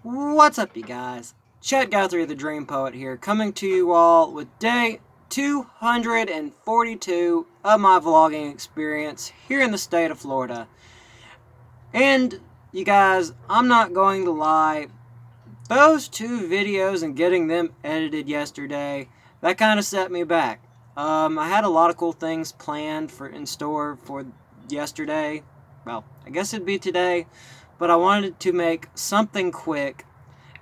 What's up, you guys? Chet Guthrie, the Dream Poet here, coming to you all with day 242 of my vlogging experience here in the state of Florida. And, you guys, I'm not going to lie, those two videos and getting them edited yesterday, that kind of set me back. I had a lot of cool things planned in store for yesterday. Well, I guess it'd be today, but I wanted to make something quick.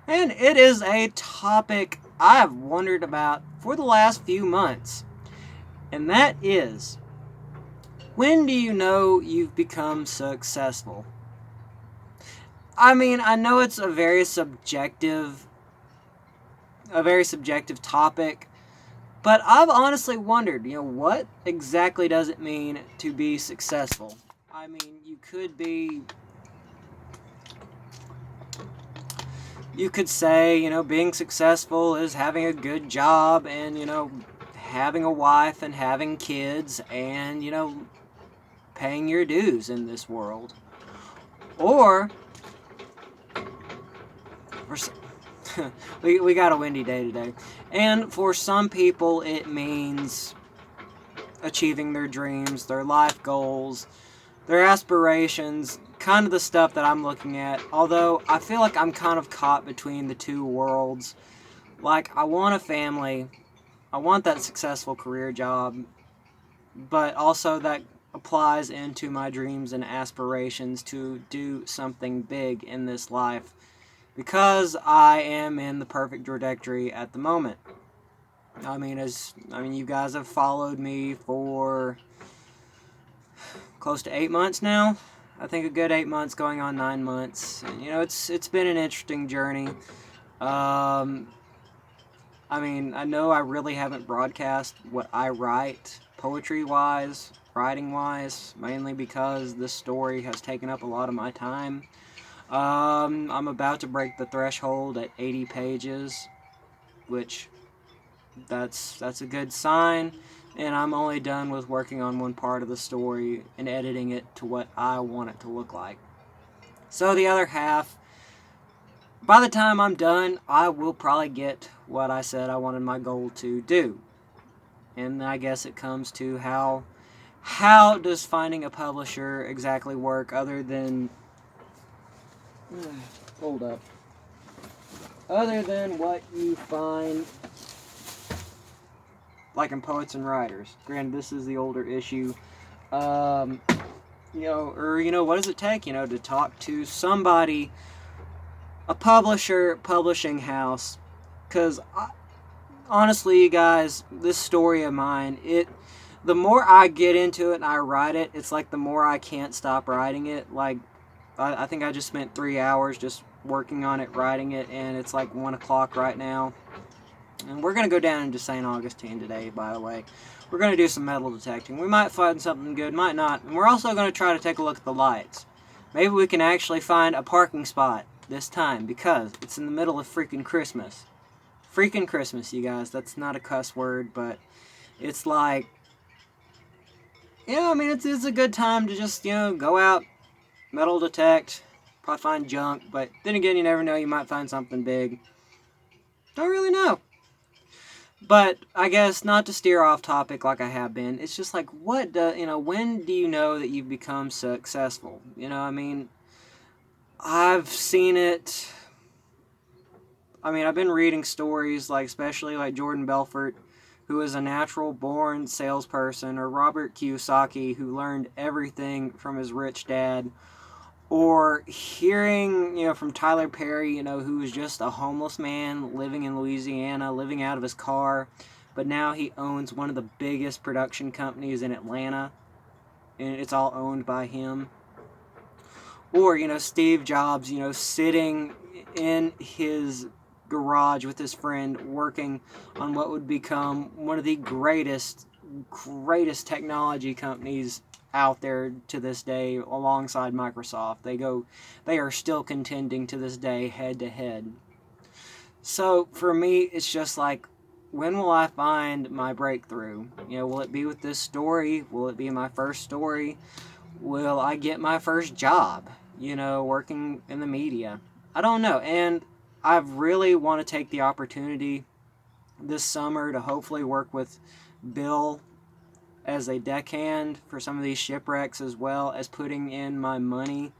And it is a topic I've wondered about for the last few months. And that is, when do you know you've become successful? I mean, I know it's a very subjective topic, but I've honestly wondered, what exactly does it mean to be successful? I mean, you could say, being successful is having a good job and, having a wife and having kids and, paying your dues in this world. Or, we got a windy day today. And for some people, it means achieving their dreams, their life goals, their aspirations, kind of the stuff that I'm looking at. Although I feel like I'm kind of caught between the two worlds. Like, I want a family, I want that successful career job, but also that applies into my dreams and aspirations to do something big in this life, because I am in the perfect trajectory at the moment. I mean, you guys have followed me for close to 8 months now. I think a good 8 months, going on 9 months. And, it's been an interesting journey. I know I really haven't broadcast what I write, poetry-wise, writing-wise, mainly because this story has taken up a lot of my time. I'm about to break the threshold at 80 pages, which that's a good sign, and I'm only done with working on one part of the story and editing it to what I want it to look like. So the other half, by the time I'm done, I will probably get what I said I wanted my goal to do. And I guess it comes to how does finding a publisher exactly work, other than other than what you find like in Poets and Writers. Granted, this is the older issue. What does it take, to talk to somebody, a publisher, publishing house? Because, honestly, you guys, this story of mine, the more I get into it and I write it, it's like the more I can't stop writing it. Like, I think I just spent 3 hours just working on it, writing it, and it's like 1 o'clock right now. And we're going to go down into St. Augustine today, by the way. We're going to do some metal detecting. We might find something good, might not. And we're also going to try to take a look at the lights. Maybe we can actually find a parking spot this time, because it's in the middle of freaking Christmas. Freaking Christmas, you guys. That's not a cuss word, but it's like, it's a good time to just, go out, metal detect, probably find junk, but then again, you never know, you might find something big. Don't really know. But I guess not to steer off topic like I have been, it's just like, when do you know that you've become successful? I've seen it. I've been reading stories, like, especially like Jordan Belfort, who is a natural born salesperson, or Robert Kiyosaki, who learned everything from his rich dad, or hearing, from Tyler Perry, who was just a homeless man living in Louisiana, living out of his car, but now he owns one of the biggest production companies in Atlanta, and it's all owned by him. Or, Steve Jobs, sitting in his garage with his friend, working on what would become one of the greatest technology companies out there to this day, alongside Microsoft. They are still contending to this day, head to head. So for me, it's just like, when will I find my breakthrough? Will it be with this story? Will it be my first story? Will I get my first job, working in the media? I don't know. And I really want to take the opportunity this summer to hopefully work with Bill as a deckhand for some of these shipwrecks, as well as putting in my money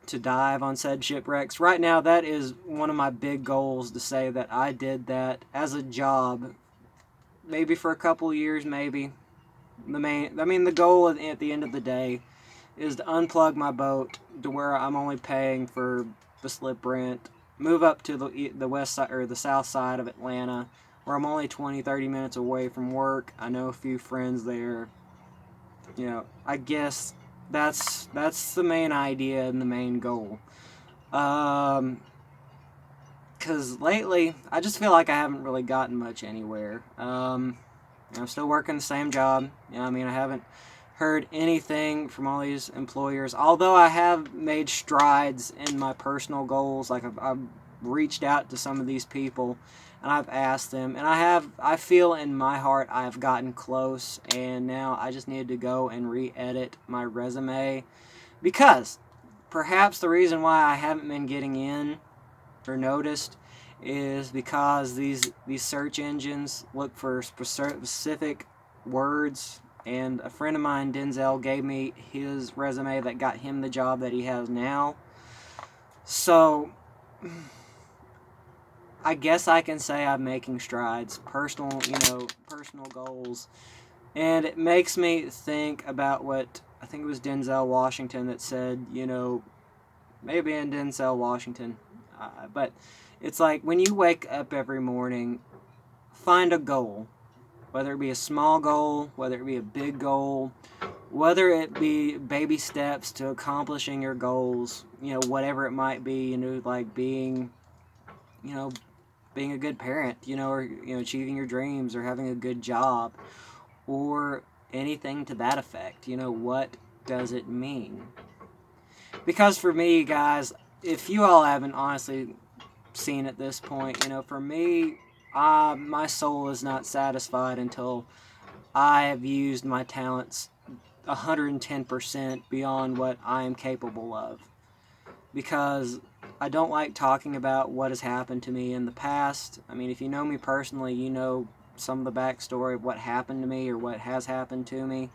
to dive on said shipwrecks. Right now, that is one of my big goals, to say that I did that as a job, maybe for a couple of years, maybe. The goal at the end of the day is to unplug my boat to where I'm only paying for the slip rent, move up to the west side or the south side of Atlanta, where I'm only 20-30 minutes away from work. I know a few friends there. I guess that's the main idea and the main goal. Because lately, I just feel like I haven't really gotten much anywhere. I'm still working the same job. I haven't heard anything from all these employers. Although I have made strides in my personal goals, like I've reached out to some of these people, and I've asked them, and I feel in my heart I have gotten close, and now I just need to go and re-edit my resume, because perhaps the reason why I haven't been getting in or noticed is because these search engines look for specific words. And a friend of mine, Denzel, gave me his resume that got him the job that he has now. So I guess I can say I'm making strides, personal goals. And it makes me think about what, I think it was Denzel Washington that said, maybe in Denzel Washington, but it's like, when you wake up every morning, find a goal. Whether it be a small goal, whether it be a big goal, whether it be baby steps to accomplishing your goals, whatever it might be, like being a good parent, or, achieving your dreams, or having a good job, or anything to that effect. What does it mean? Because for me, guys, if you all haven't honestly seen at this point, for me, my soul is not satisfied until I have used my talents 110% beyond what I am capable of. Because I don't like talking about what has happened to me in the past. If you know me personally, you know some of the backstory of what happened to me or what has happened to me.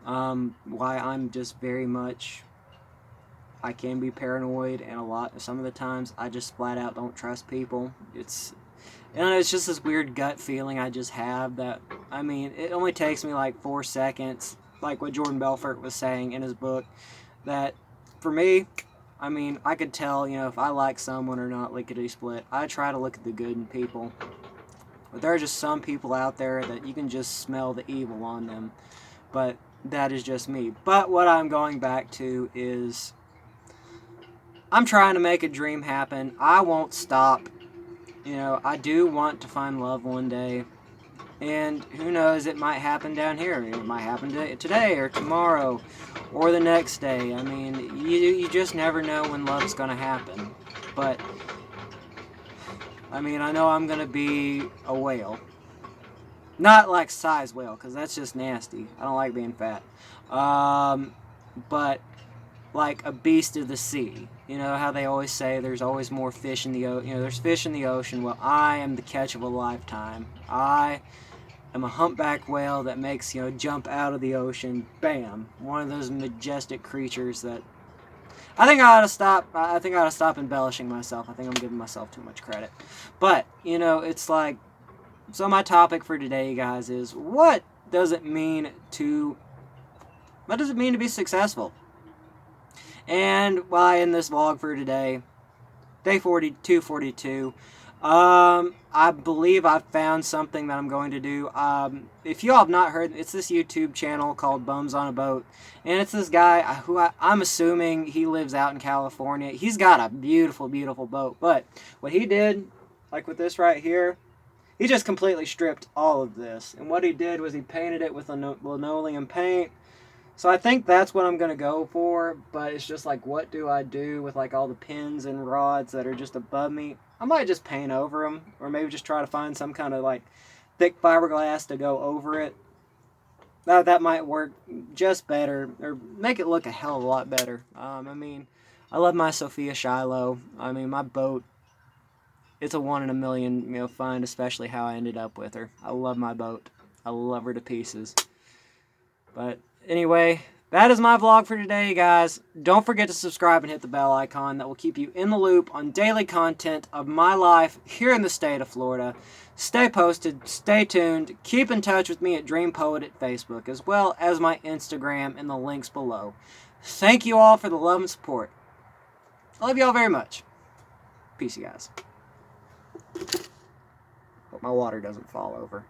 Why I'm just very much, I can be paranoid, and some of the times I just flat out don't trust people. It's just this weird gut feeling I just have that, it only takes me like 4 seconds, like what Jordan Belfort was saying in his book, that for me, I could tell, if I like someone or not, lickety-split. I try to look at the good in people. But there are just some people out there that you can just smell the evil on them. But that is just me. But what I'm going back to is, I'm trying to make a dream happen. I won't stop. I do want to find love one day. And who knows, it might happen down here. It might happen today or tomorrow or the next day. You just never know when love's going to happen. But, I know I'm going to be a whale. Not like size whale, because that's just nasty. I don't like being fat. But like a beast of the sea. How they always say there's always more fish in the ocean. There's fish in the ocean. Well, I am the catch of a lifetime. I am a humpback whale that makes, jump out of the ocean. Bam. One of those majestic creatures that I think I ought to stop embellishing myself. I think I'm giving myself too much credit. But, it's like, so my topic for today, guys, is what does it mean to be successful? And why in this vlog for today, day 242, I believe I've found something that I'm going to do. If you all have not heard, it's this YouTube channel called Bums on a Boat. And it's this guy who I'm assuming he lives out in California. He's got a beautiful, beautiful boat. But what he did, like with this right here, he just completely stripped all of this. And what he did was he painted it with linoleum paint. So I think that's what I'm going to go for, but it's just like, what do I do with like all the pins and rods that are just above me? I might just paint over them, or maybe just try to find some kind of like thick fiberglass to go over it. That might work just better, or make it look a hell of a lot better. I love my Sophia Shiloh. I mean, my boat, it's a 1 in a million, find, especially how I ended up with her. I love my boat. I love her to pieces. But anyway, that is my vlog for today, guys. Don't forget to subscribe and hit the bell icon. That will keep you in the loop on daily content of my life here in the state of Florida. Stay posted, stay tuned, keep in touch with me at Dream Poet at Facebook, as well as my Instagram and the links below. Thank you all for the love and support. I love you all very much. Peace, you guys. Hope my water doesn't fall over.